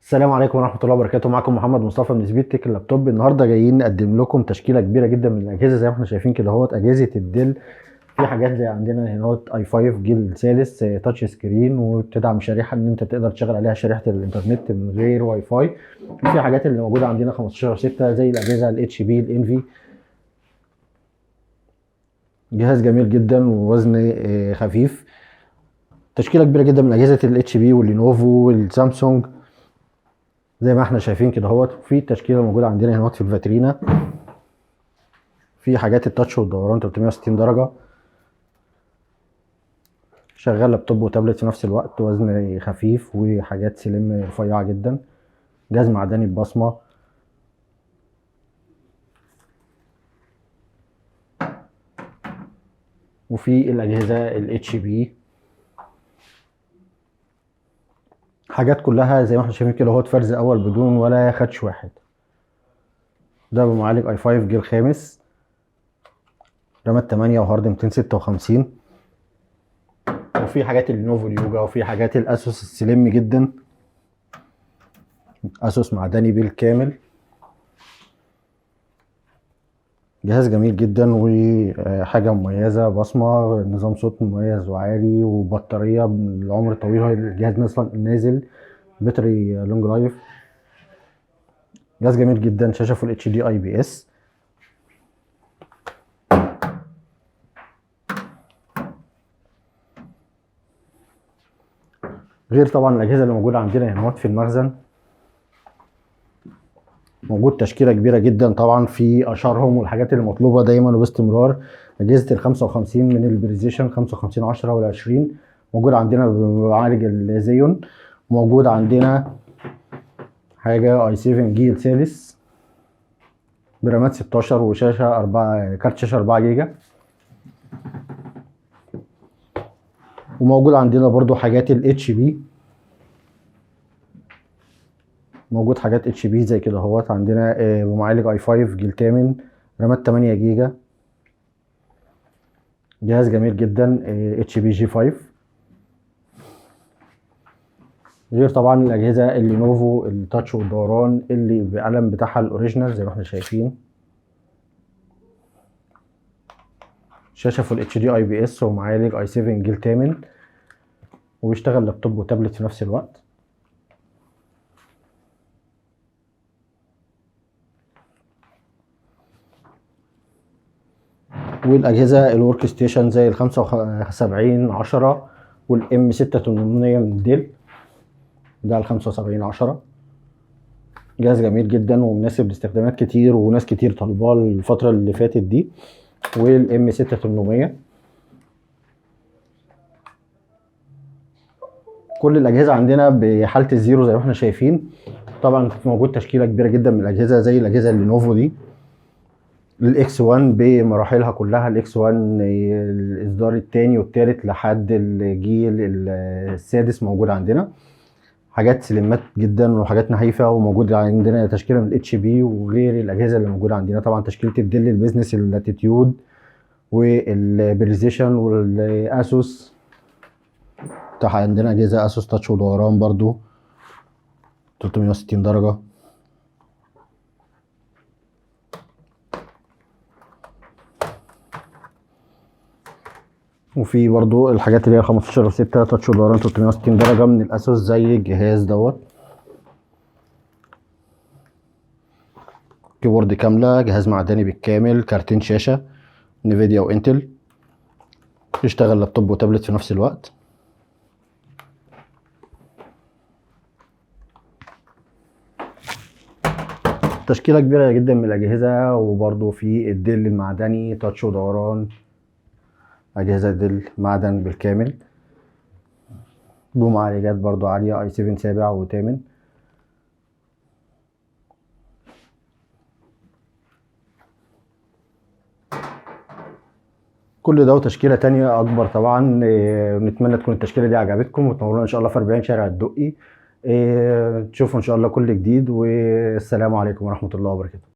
السلام عليكم ورحمة الله وبركاته. معكم محمد مصطفى من سبيد تك اللابتوب. النهارده جايين نقدم لكم تشكيلة كبيرة جدا من الأجهزة زي ما احنا شايفين كده اهوت. أجهزة الديل في حاجات زي عندنا هنا اهوت اي 5 جيل ثالث تاتش سكرين، وبتدعم شريحة إن أنت تقدر تشغل عليها شريحة الإنترنت من غير واي فاي. في حاجات اللي موجودة عندنا 15/6 زي الأجهزة الاتش بي الانفي. جهاز جميل جدا ووزن خفيف. تشكيلة كبيرة جدا من أجهزة الاتش بي واللينوفو والسامسونج زي ما احنا شايفين كده اهوت. في تشكيله موجوده عندنا هنا في الفاترينا، في حاجات التاتش والدوران 360 درجه، شغال لابتوب وتابلت في نفس الوقت، وزن خفيف وحاجات سليم رفيعه جدا، جهاز معدني ببصمه. وفي الاجهزه الاتش بي حاجات كلها زي ما احنا شايفين كده اهوت، فرز اول بدون ولا خدش واحد. ده بمعالج اي 5 جيل خامس، رامات 8 وهارد 256. وفي حاجات اللينوفو اليوجا، وفي حاجات الاسوس السليم جدا، اسوس معدني بالكامل. جهاز جميل جدا وحاجة مميزة، بصمة، نظام صوت مميز وعالي، وبطارية بالعمر الطويل. الجهاز اصلا نازل باتري لونج لايف. جهاز جميل جدا، شاشة فول اتش دي اي بي اس. غير طبعا الاجهزة اللي موجودة عندنا هنا في المخزن، موجود تشكيلة كبيرة جدا طبعا في اشهرهم والحاجات اللي مطلوبة دايما وباستمرار. اجهزة ال 55 من البريزيشن 55 10 وال 20 موجود عندنا بمعالج الزيون. موجود عندنا حاجة اي 7 جيل ثالث برامات 16 وشاشة 4، كارت شاشة 4 جيجا. وموجود عندنا برضو حاجات الاتش بي، موجود حاجات اتش بي زي كده اهوت عندنا بمعالج اي 5 جيل 8، رامات 8 جيجا. جهاز جميل جدا اتش بي جي 5. غير طبعا الاجهزه اللينوفو التاتش والدوران اللي بقلم بتاعها الاوريجينال زي ما احنا شايفين. شاشه فول اتش دي اي بي اس ومعالج اي 7 جيل 8، وبيشتغل لابتوب وتابلت في نفس الوقت. والاجهزه الورك ستيشن زي ال 75 10 والام 6800 من ديل، ده ال 75 10. جهاز جميل جدا ومناسب لاستخدامات كتير، وناس كتير طالباه الفتره اللي فاتت دي. والام 6800. كل الاجهزه عندنا بحاله الزيرو زي ما احنا شايفين. طبعا موجود تشكيله كبيره جدا من الاجهزه زي الاجهزه اللينوفو دي، الاكس 1 بمراحلها كلها. الاكس 1 الاصدار الثاني والثالث لحد الجيل السادس موجود عندنا. حاجات سليمات جدا وحاجات نحيفه. وموجود عندنا تشكيله من الاتش بي، وغير الاجهزه اللي موجوده عندنا طبعا تشكيله الديل البيزنس اللاتيتيود والبريزيشن والاسوس. عندنا اجهزه اسوس تاتش ودوران برضو 360 درجه. وفي برضو الحاجات اللي هي 15/6 تاتش ودوران 360 درجه من الاسوس زي الجهاز دوت. كيبورد كامله، جهاز معدني بالكامل، كارتين شاشه نيفيديا وانتل، يشتغل لابتوب وتابلت في نفس الوقت. تشكيله كبيره جدا من الاجهزه. وبرضو في الديل المعدني تاتش ودوران، اجهزه ديل معدن بالكامل بمعالجات برضو عاليه اي 7 7 و8. كل ده وتشكيله تانية اكبر طبعا. نتمنى تكون التشكيله دي عجبتكم، وتنورونا ان شاء الله في 40 شارع الدقي. تشوفوا ان شاء الله كل جديد، والسلام عليكم ورحمه الله وبركاته.